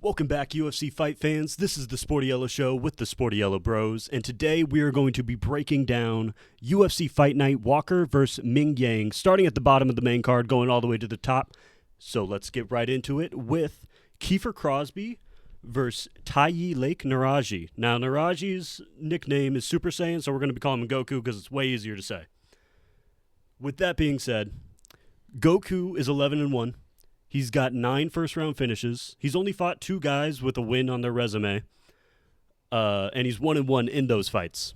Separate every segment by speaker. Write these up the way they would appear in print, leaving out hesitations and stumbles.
Speaker 1: Welcome back, UFC fight fans. This is the Sporty Yellow Show with the Sporty Yellow Bros, and today we are going to be breaking down UFC Fight Night Walker versus Ming Yang, starting at the bottom of the main card, going all the way to the top. So let's get right into it with Kiefer Crosby versus Taiyi Lake Naraji. Now, Naraji's nickname is Super Saiyan, so we're going to be calling him Goku because it's way easier to say. With that being said, Goku is 11-1. He's got 9 first-round finishes. He's only fought 2 guys with a win on their resume, and he's 1-1 in those fights.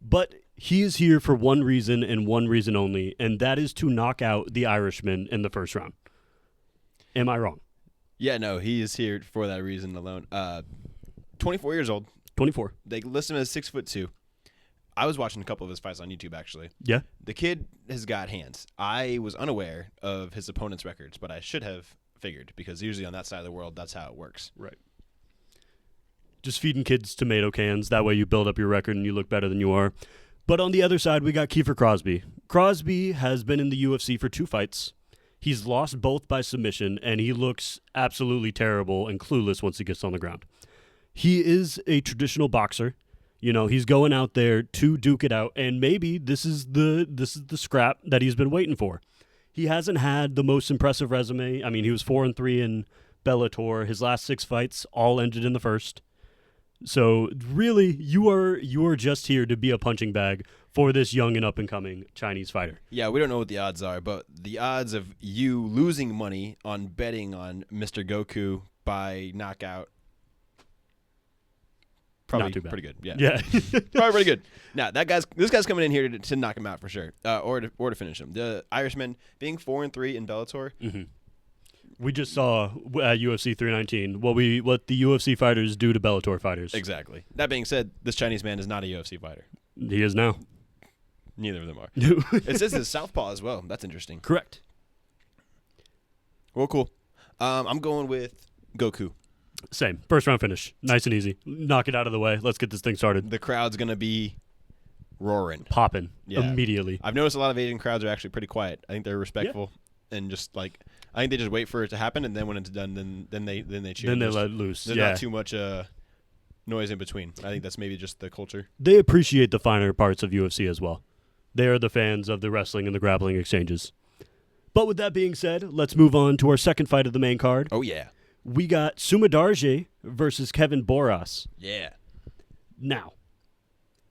Speaker 1: But he is here for one reason and one reason only, and that is to knock out the Irishman in the first round. Am I wrong?
Speaker 2: Yeah, no, he is here for that reason alone. 24 years old.
Speaker 1: 24.
Speaker 2: They list him as 6'2". I was watching a couple of his fights on YouTube, actually.
Speaker 1: Yeah?
Speaker 2: The kid has got hands. I was unaware of his opponent's records, but I should have figured, because usually on that side of the world, that's how it works.
Speaker 1: Right. Just feeding kids tomato cans. That way you build up your record and you look better than you are. But on the other side, we got Kiefer Crosby. Crosby has been in the UFC for 2 fights. He's lost both by submission, and he looks absolutely terrible and clueless once he gets on the ground. He is a traditional boxer. You know, he's going out there to duke it out, and maybe this is the scrap that he's been waiting for. He hasn't had the most impressive resume. I mean, he was 4-3 in Bellator. His last 6 fights all ended in the first. So really, you are just here to be a punching bag for this young and up-and-coming Chinese fighter.
Speaker 2: Yeah, we don't know what the odds are, but the odds of you losing money on betting on Mr. Goku by knockout, probably
Speaker 1: not too bad.
Speaker 2: Pretty good.
Speaker 1: Yeah.
Speaker 2: Probably pretty good. Now, this guy's coming in here to knock him out for sure, or to finish him. The Irishman being 4-3 in Bellator.
Speaker 1: Mm-hmm. We just saw at UFC 319 what the UFC fighters do to Bellator fighters.
Speaker 2: Exactly. That being said, this Chinese man is not a UFC fighter.
Speaker 1: He is now.
Speaker 2: Neither of them are. It says his southpaw as well. That's interesting.
Speaker 1: Correct.
Speaker 2: Well, cool. I'm going with Goku.
Speaker 1: Same. First round finish. Nice and easy. Knock it out of the way. Let's get this thing started.
Speaker 2: The crowd's going to be roaring.
Speaker 1: Popping immediately.
Speaker 2: I've noticed a lot of Asian crowds are actually pretty quiet. I think they're respectful and just like, I think they just wait for it to happen, and then when it's done, then they cheer.
Speaker 1: Then they let loose.
Speaker 2: There's not too much noise in between. I think that's maybe just the culture.
Speaker 1: They appreciate the finer parts of UFC as well. They are the fans of the wrestling and the grappling exchanges. But with that being said, let's move on to our second fight of the main card.
Speaker 2: Oh, yeah.
Speaker 1: We got Sumadarje versus Kevin Boras.
Speaker 2: Yeah.
Speaker 1: Now,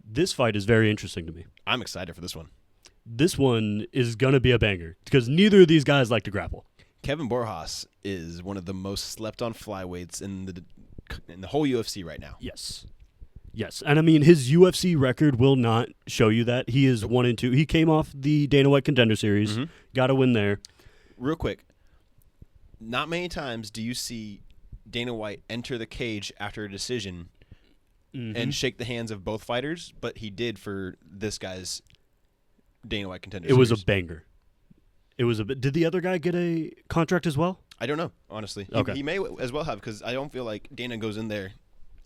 Speaker 1: this fight is very interesting to me.
Speaker 2: I'm excited for this one.
Speaker 1: This one is going to be a banger because neither of these guys like to grapple.
Speaker 2: Kevin Boras is one of the most slept-on flyweights in the whole UFC right now.
Speaker 1: Yes. And I mean, his UFC record will not show you that. He is 1-2. He came off the Dana White Contender Series, got a win there.
Speaker 2: Real quick, not many times do you see Dana White enter the cage after a decision and shake the hands of both fighters, but he did for this guy's Dana White Contender Series.
Speaker 1: It was a banger. Did the other guy get a contract as well?
Speaker 2: I don't know, honestly.
Speaker 1: Okay.
Speaker 2: He may as well have, because I don't feel like Dana goes in there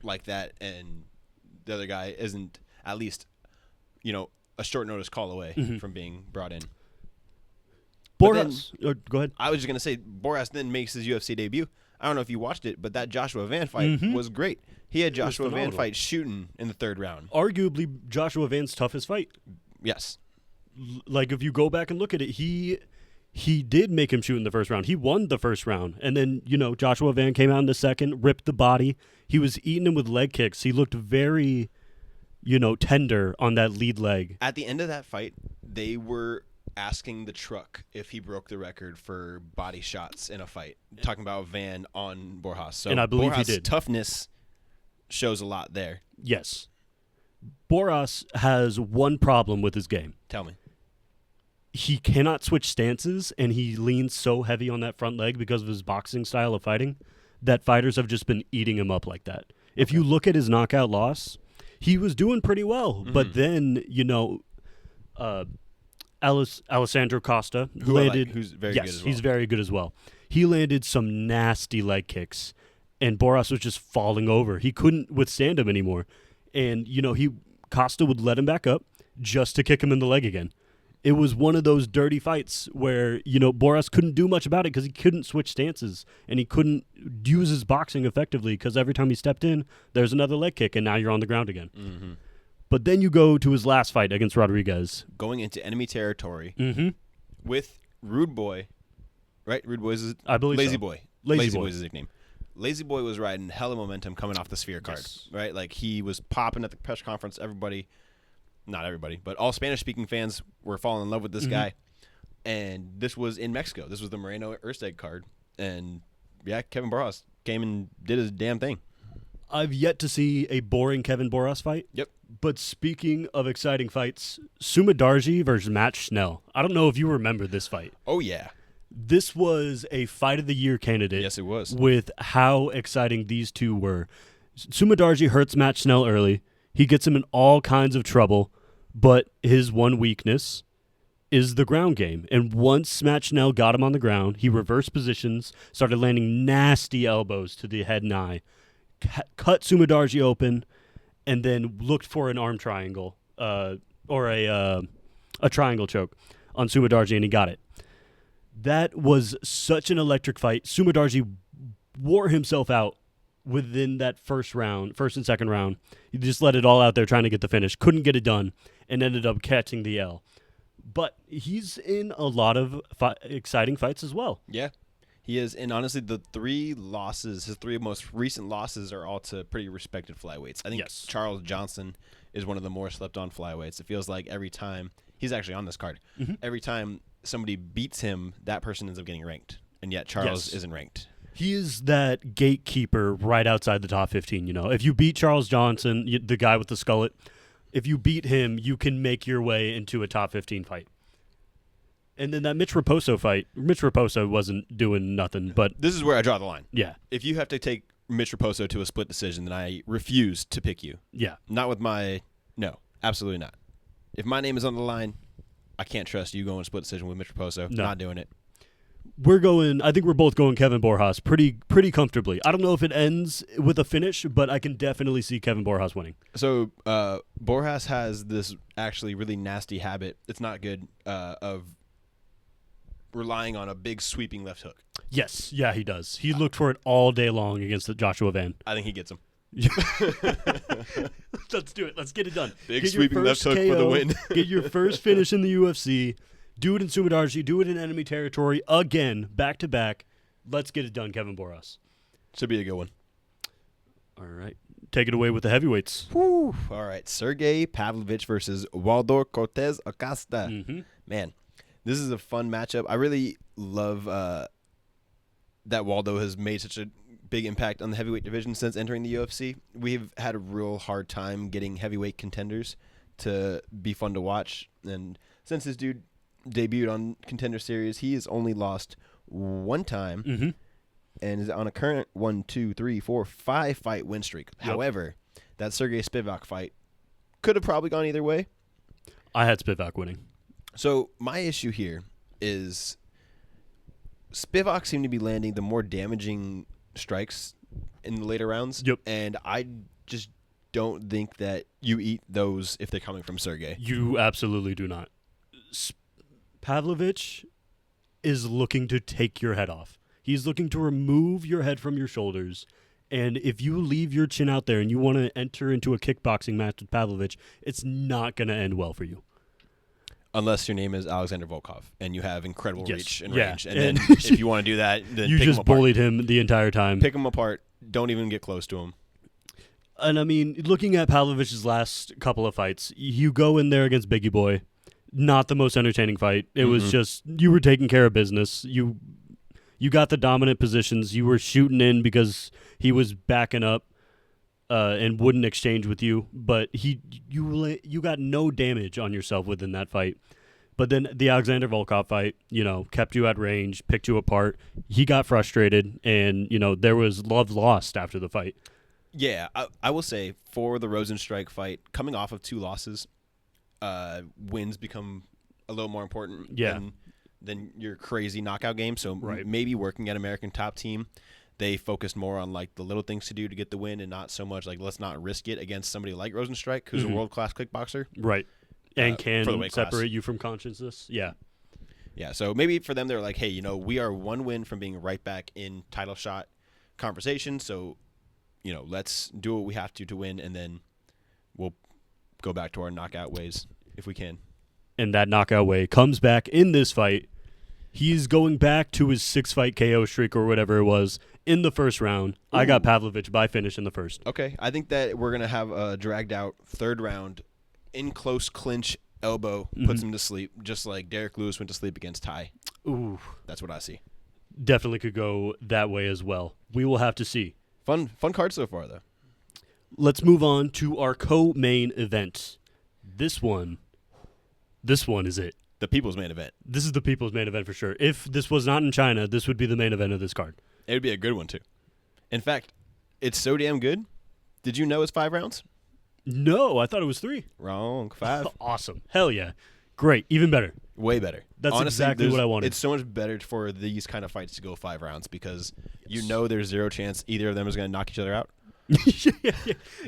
Speaker 2: like that and the other guy isn't at least, a short notice call away from being brought in.
Speaker 1: Boras, go ahead.
Speaker 2: I was just going to say, Boras then makes his UFC debut. I don't know if you watched it, but that Joshua Van fight was great. He had Joshua Van fight shooting in the 3rd round.
Speaker 1: Arguably, Joshua Van's toughest fight.
Speaker 2: Yes.
Speaker 1: Like, if you go back and look at it, he did make him shoot in the 1st round. He won the 1st round. And then, Joshua Van came out in the 2nd, ripped the body. He was eating him with leg kicks. He looked very, tender on that lead leg.
Speaker 2: At the end of that fight, they were asking the truck if he broke the record for body shots in a fight, talking about Van on Boras. So
Speaker 1: and I believe
Speaker 2: Boras'
Speaker 1: he did.
Speaker 2: Toughness shows a lot there.
Speaker 1: Yes. Boras has one problem with his game.
Speaker 2: Tell me.
Speaker 1: He cannot switch stances, and he leans so heavy on that front leg because of his boxing style of fighting that fighters have just been eating him up like that. If you look at his knockout loss, he was doing pretty well. But then, Alessandro Costa
Speaker 2: who's very good as well.
Speaker 1: He's very good as well. He landed some nasty leg kicks, and Boras was just falling over. He couldn't withstand him anymore. And, Costa would let him back up just to kick him in the leg again. It was one of those dirty fights where, Boras couldn't do much about it because he couldn't switch stances and he couldn't use his boxing effectively because every time he stepped in, there's another leg kick and now you're on the ground again.
Speaker 2: Mm-hmm.
Speaker 1: But then you go to his last fight against Rodriguez.
Speaker 2: Going into enemy territory
Speaker 1: Mm-hmm.
Speaker 2: with Rude Boy, right? Rude Boy is
Speaker 1: I believe
Speaker 2: Lazy
Speaker 1: so.
Speaker 2: Boy.
Speaker 1: Lazy Boy
Speaker 2: is his nickname. Lazy Boy was riding hella momentum coming off the Sphere card,
Speaker 1: Yes.
Speaker 2: right? Like he was popping at the press conference. Not everybody, but all Spanish-speaking fans were falling in love with this guy. And this was in Mexico. This was the Moreno Ersteg card. And, yeah, Kevin Borjas came and did his damn thing.
Speaker 1: I've yet to see a boring Kevin Boras fight.
Speaker 2: Yep.
Speaker 1: But speaking of exciting fights, Sumadarji versus Matt Schnell. I don't know if you remember this fight.
Speaker 2: Oh, yeah.
Speaker 1: This was a Fight of the Year candidate.
Speaker 2: Yes, it was.
Speaker 1: With how exciting these two were. Sumadarji hurts Matt Schnell early. He gets him in all kinds of trouble, but his one weakness is the ground game. And once Matt Schnell got him on the ground, he reversed positions, started landing nasty elbows to the head and eye, cut Sumadarji open, and then looked for an arm triangle or a triangle choke on Sumadarji, and he got it. That was such an electric fight. Sumadarji wore himself out within that first and second round. He just let it all out there trying to get the finish. Couldn't get it done and ended up catching the L. But he's in a lot of exciting fights as well.
Speaker 2: Yeah, he is. And honestly, the his three most recent losses are all to pretty respected flyweights. I think
Speaker 1: Yes.
Speaker 2: Charles Johnson is one of the more slept-on flyweights. It feels like every time he's actually on this card, every time somebody beats him, that person ends up getting ranked. And yet Charles isn't ranked.
Speaker 1: He is that gatekeeper right outside the top 15, If you beat Charles Johnson, the guy with the skullet, if you beat him, you can make your way into a top 15 fight. And then that Mitch Raposo fight, Mitch Raposo wasn't doing nothing, but...
Speaker 2: This is where I draw the line.
Speaker 1: Yeah.
Speaker 2: If you have to take Mitch Raposo to a split decision, then I refuse to pick you.
Speaker 1: Yeah.
Speaker 2: Not with no, absolutely not. If my name is on the line, I can't trust you going split decision with Mitch Raposo.
Speaker 1: No.
Speaker 2: Not doing it.
Speaker 1: I think we're both going Kevin Borjas pretty comfortably. I don't know if it ends with a finish, but I can definitely see Kevin Borjas winning.
Speaker 2: So Borjas has this actually really nasty habit. It's not good of relying on a big sweeping left hook.
Speaker 1: Yes, yeah, he does. He looked for it all day long against the Joshua Van.
Speaker 2: I think he gets him.
Speaker 1: Let's do it. Let's get it done.
Speaker 2: Big
Speaker 1: Get
Speaker 2: sweeping left hook for the win.
Speaker 1: Get your first finish in the UFC. Do it in Sumadarji. Do it in enemy territory again, back to back. Let's get it done, Kevin Borjas.
Speaker 2: Should be a good one.
Speaker 1: All right. Take it away with the heavyweights.
Speaker 2: Whew. All right. Sergey Pavlovich versus Waldo Cortez Acosta.
Speaker 1: Mm-hmm.
Speaker 2: Man, this is a fun matchup. I really love that Waldo has made such a big impact on the heavyweight division since entering the UFC. We've had a real hard time getting heavyweight contenders to be fun to watch. And since this dude debuted on Contender Series, he has only lost one time and is on a current 5 fight win streak.
Speaker 1: Yep.
Speaker 2: However, that Sergey Spivak fight could have probably gone either way.
Speaker 1: I had Spivak winning.
Speaker 2: So my issue here is Spivak seemed to be landing the more damaging strikes in the later rounds.
Speaker 1: Yep.
Speaker 2: And I just don't think that you eat those if they're coming from Sergey.
Speaker 1: You absolutely do not. Pavlovich is looking to take your head off. He's looking to remove your head from your shoulders. And if you leave your chin out there and you want to enter into a kickboxing match with Pavlovich, it's not going to end well for you.
Speaker 2: Unless your name is Alexander Volkov and you have incredible reach and range. And
Speaker 1: And
Speaker 2: then if you want to do that, then
Speaker 1: you
Speaker 2: pick
Speaker 1: just
Speaker 2: him apart.
Speaker 1: bullied him the entire time.
Speaker 2: Pick him apart. Don't even get close to him.
Speaker 1: And I mean, looking at Pavlovich's last couple of fights, you go in there against Biggie Boy. Not the most entertaining fight. It was just, you were taking care of business. You got the dominant positions. You were shooting in because he was backing up and wouldn't exchange with you. But you got no damage on yourself within that fight. But then the Alexander Volkov fight, kept you at range, picked you apart. He got frustrated, and, there was love lost after the fight.
Speaker 2: Yeah, I will say for the Rosenstrike fight, coming off of 2 losses, wins become a little more important than your crazy knockout game. So maybe working at American Top Team, they focused more on like the little things to do to get the win and not so much like let's not risk it against somebody like Rosenstrike, who's a world-class kickboxer.
Speaker 1: Right. And
Speaker 2: for the
Speaker 1: can
Speaker 2: weight class.
Speaker 1: separate you from consciousness. Yeah.
Speaker 2: Yeah, so maybe for them, they're like, hey, we are one win from being right back in title shot conversation. So, let's do what we have to win, and then we'll go back to our knockout ways if we can.
Speaker 1: And that knockout way comes back in this fight. He's going back to his 6-fight KO streak or whatever it was in the first round.
Speaker 2: Ooh.
Speaker 1: I got Pavlovich by finish in the first.
Speaker 2: Okay, I think that we're going to have a dragged out third round in close clinch elbow, puts him to sleep, just like Derek Lewis went to sleep against Ty.
Speaker 1: Ooh.
Speaker 2: That's what I see.
Speaker 1: Definitely could go that way as well. We will have to see.
Speaker 2: Fun card so far, though.
Speaker 1: Let's move on to our co-main event. This one is it.
Speaker 2: The people's main event.
Speaker 1: This is the people's main event for sure. If this was not in China, this would be the main event of this card.
Speaker 2: It would be a good one, too. In fact, it's so damn good. Did you know it's 5 rounds?
Speaker 1: No, I thought it was 3.
Speaker 2: Wrong. 5.
Speaker 1: Awesome. Hell yeah. Great. Even better.
Speaker 2: Way better.
Speaker 1: That's
Speaker 2: Honestly,
Speaker 1: exactly what I wanted.
Speaker 2: It's so much better for these kind of fights to go 5 rounds because there's zero chance either of them is going to knock each other out.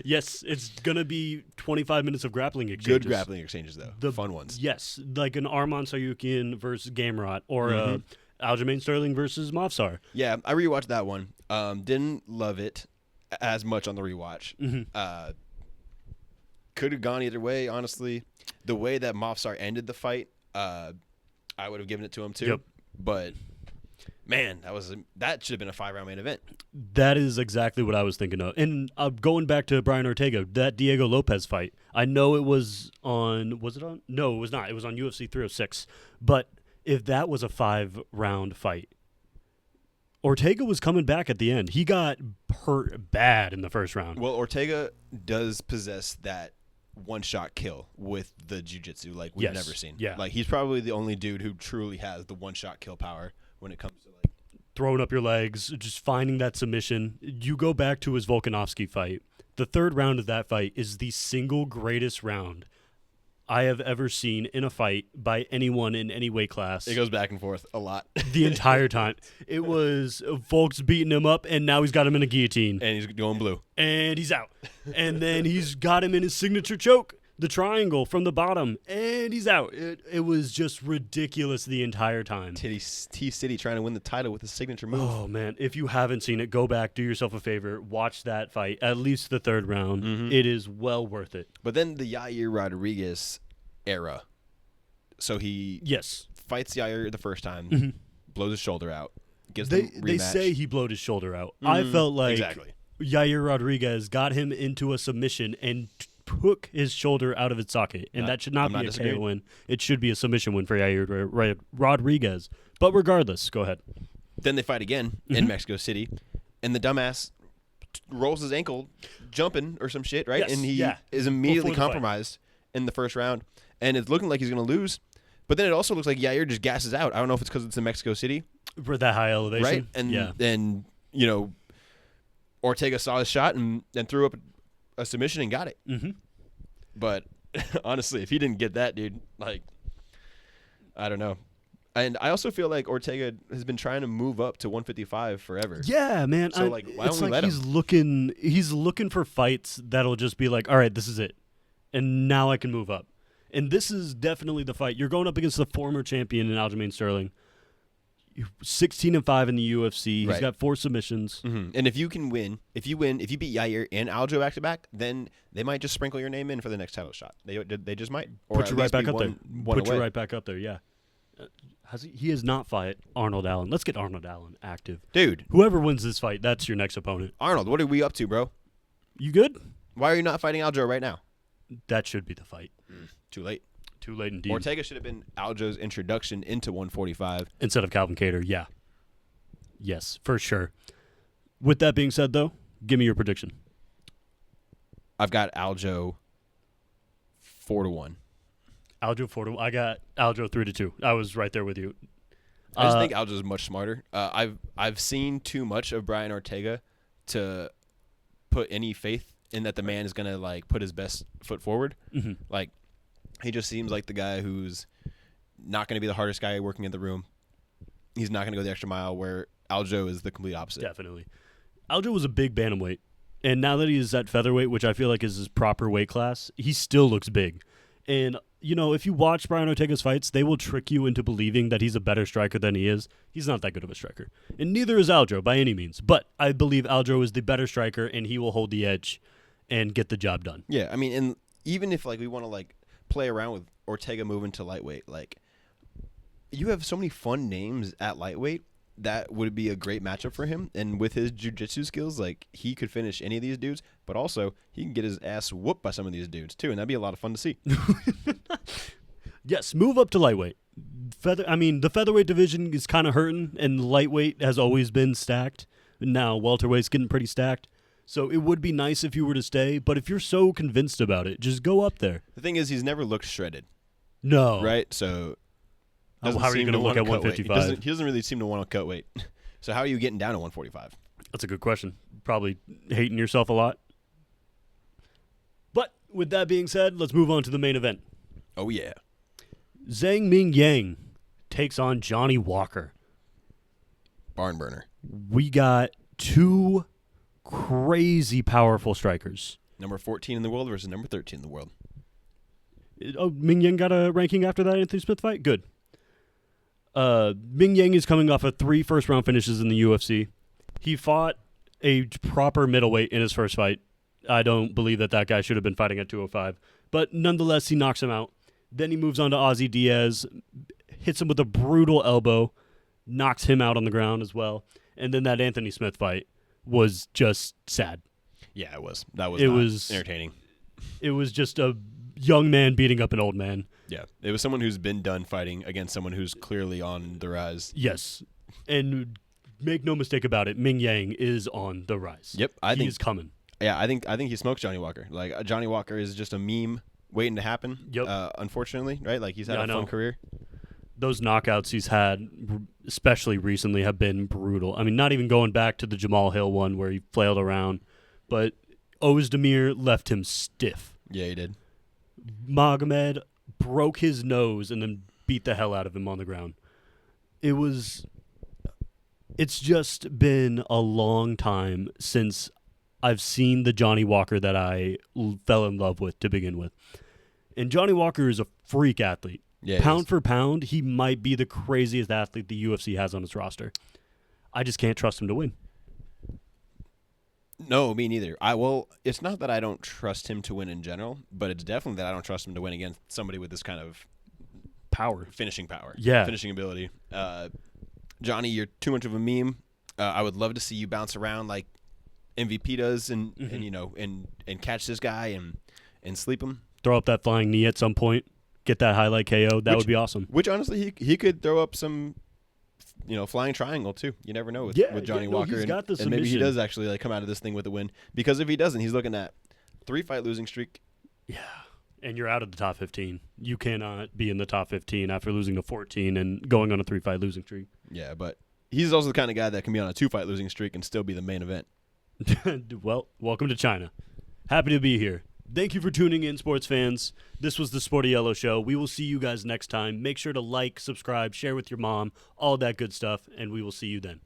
Speaker 1: Yes, it's going to be 25 minutes of grappling exchanges.
Speaker 2: Good grappling exchanges, though. The fun ones.
Speaker 1: Yes, like an Arman Sayukian versus Gamrot or Aljamain Sterling versus Mavsar.
Speaker 2: Yeah, I rewatched that one. Didn't love it as much on the rewatch. Could have gone either way, honestly. The way that Mavsar ended the fight, I would have given it to him too.
Speaker 1: Yep.
Speaker 2: But man, that should have been a 5-round main event.
Speaker 1: That is exactly what I was thinking of. And going back to Brian Ortega, that Diego Lopez fight, I know it was on – was it on? No, it was not. It was on UFC 306. But if that was a 5-round fight, Ortega was coming back at the end. He got hurt bad in the first round.
Speaker 2: Well, Ortega does possess that one-shot kill with the jiu-jitsu like we've never seen.
Speaker 1: Yeah.
Speaker 2: Like, he's probably the only dude who truly has the one-shot kill power when it comes to, like,
Speaker 1: throwing up your legs, just finding that submission. You go back to his Volkanovski fight. The third round of that fight is the single greatest round I have ever seen in a fight by anyone in any weight class.
Speaker 2: It goes back and forth a lot.
Speaker 1: The entire time. It was Volk's beating him up, and now he's got him in a guillotine.
Speaker 2: And he's going blue.
Speaker 1: And he's out. And then he's got him in his signature choke, the triangle from the bottom, and he's out. It was just ridiculous the entire time.
Speaker 2: T-City trying to win the title with his signature move.
Speaker 1: Oh, man. If you haven't seen it, go back, do yourself a favor, watch that fight, at least the third round. It is well worth it.
Speaker 2: But then the Yair Rodriguez era. So he fights Yair the first time, blows his shoulder out, gives them rematch.
Speaker 1: They say he blowed his shoulder out. I felt like Yair Rodriguez got him into a submission and took his shoulder out of its socket, and that should not be a KO win. It should be a submission win for Yair Rodriguez. But regardless, go ahead.
Speaker 2: Then they fight again in Mexico City, and the dumbass rolls his ankle jumping or some shit, right?
Speaker 1: Yes,
Speaker 2: and he is immediately compromised in the first round, and it's looking like he's going to lose. But then it also looks like Yair just gasses out. I don't know if it's because it's in Mexico City.
Speaker 1: For that high elevation.
Speaker 2: Right? And Ortega saw his shot and threw up a submission and got it. But honestly, if he didn't get that, dude, like, I don't know. And I also feel like Ortega has been trying to move up to 155 forever.
Speaker 1: Yeah, man.
Speaker 2: So, why don't we let
Speaker 1: him? He's looking for fights that'll just be like, all right, this is it. And now I can move up. And this is definitely the fight. You're going up against the former champion in Aljamain Sterling. 16-5 in the UFC. He's got 4 submissions.
Speaker 2: And if you beat Yair and Aljo back to back, then they might just sprinkle your name in for the next title shot. They just might. Or
Speaker 1: put you right back up there. Put you right back up there. Yeah. He has not fought Arnold Allen. Let's get Arnold Allen active,
Speaker 2: dude.
Speaker 1: Whoever wins this fight, that's your next opponent.
Speaker 2: Arnold, what are we up to, bro?
Speaker 1: You good?
Speaker 2: Why are you not fighting Aljo right now?
Speaker 1: That should be the fight.
Speaker 2: Too late.
Speaker 1: Too late indeed.
Speaker 2: Ortega should have been Aljo's introduction into 145
Speaker 1: instead of Calvin Kattar. Yeah. Yes, for sure. With that being said, though, give me your prediction.
Speaker 2: I've got Aljo 4-1.
Speaker 1: Aljo 4-1. I got Aljo 3-2. I was right there with you.
Speaker 2: I just think Aljo's much smarter. I've seen too much of Brian Ortega to put any faith in that the man is gonna like put his best foot forward. Like, he just seems like the guy who's not gonna be the hardest guy working in the room. He's not gonna go the extra mile. Where Aljo is the complete opposite.
Speaker 1: Definitely. Aljo was a big bantamweight, and now that he is at featherweight, which I feel like is his proper weight class, he still looks big. And if you watch Brian Ortega's fights, they will trick you into believing that he's a better striker than he is. He's not that good of a striker. And neither is Aljo by any means. But I believe Aljo is the better striker, and he will hold the edge and get the job done.
Speaker 2: Yeah, I mean, and even if we want to play around with Ortega moving to lightweight, you have so many fun names at lightweight that would be a great matchup for him. And with his jiu-jitsu skills, he could finish any of these dudes, but also he can get his ass whooped by some of these dudes too, and that'd be a lot of fun to see.
Speaker 1: Yes, move up to lightweight. The featherweight division is kind of hurting, and lightweight has always been stacked. Now welterweight's getting pretty stacked. So it would be nice if you were to stay, but if you're so convinced about it, just go up there.
Speaker 2: The thing is, he's never looked shredded.
Speaker 1: No.
Speaker 2: Right? So
Speaker 1: how are you going to look at 155?
Speaker 2: He doesn't really seem to want to cut weight. So how are you getting down to 145?
Speaker 1: That's a good question. Probably hating yourself a lot. But with that being said, let's move on to the main event.
Speaker 2: Oh, yeah.
Speaker 1: Zhang Mingyang takes on Johnny Walker.
Speaker 2: Barn burner.
Speaker 1: We got two crazy powerful strikers.
Speaker 2: Number 14 in the world versus number 13 in the world.
Speaker 1: Oh, Mingyang got a ranking after that Anthony Smith fight? Good. Mingyang is coming off of 3 first-round finishes in the UFC. He fought a proper middleweight in his first fight. I don't believe that guy should have been fighting at 205. But nonetheless, he knocks him out. Then he moves on to Ozzy Diaz, hits him with a brutal elbow, knocks him out on the ground as well. And then that Anthony Smith fight was just sad.
Speaker 2: Yeah, it was. That was entertaining.
Speaker 1: It was just a young man beating up an old man.
Speaker 2: Yeah, it was someone who's been done fighting against someone who's clearly on the rise.
Speaker 1: Yes, and make no mistake about it, Mingyang is on the rise.
Speaker 2: Yep, I think
Speaker 1: he's coming.
Speaker 2: Yeah, I think he smokes Johnny Walker. Johnny Walker is just a meme waiting to happen.
Speaker 1: Yep.
Speaker 2: Unfortunately, right? He's had a fun career.
Speaker 1: Those knockouts he's had, especially recently, have been brutal. I mean, not even going back to the Jamal Hill one where he flailed around, but Ozdemir left him stiff.
Speaker 2: Yeah, he did.
Speaker 1: Magomed broke his nose and then beat the hell out of him on the ground. It's just been a long time since I've seen the Johnny Walker that I fell in love with to begin with. And Johnny Walker is a freak athlete.
Speaker 2: Yeah,
Speaker 1: pound for pound, he might be the craziest athlete the UFC has on its roster. I just can't trust him to win.
Speaker 2: No, me neither. It's not that I don't trust him to win in general, but it's definitely that I don't trust him to win against somebody with this kind of
Speaker 1: power,
Speaker 2: finishing power,
Speaker 1: yeah,
Speaker 2: finishing ability. Johnny, you're too much of a meme. I would love to see you bounce around like MVP does, and catch this guy and sleep him.
Speaker 1: Throw up that flying knee at some point. Get that highlight KO. That would be awesome.
Speaker 2: Which honestly, he could throw up some, flying triangle too. You never know with Johnny Walker.
Speaker 1: He's got the
Speaker 2: and maybe he does actually come out of this thing with a win. Because if he doesn't, he's looking at 3-fight losing streak.
Speaker 1: Yeah, and you're out of the top 15. You cannot be in the top 15 after losing to 14 and going on a 3-fight losing streak.
Speaker 2: Yeah, but he's also the kind of guy that can be on a 2-fight losing streak and still be the main event.
Speaker 1: Well, welcome to China. Happy to be here. Thank you for tuning in, sports fans. This was the Sporty Yellow Show. We will see you guys next time. Make sure to like, subscribe, share with your mom, all that good stuff, and we will see you then.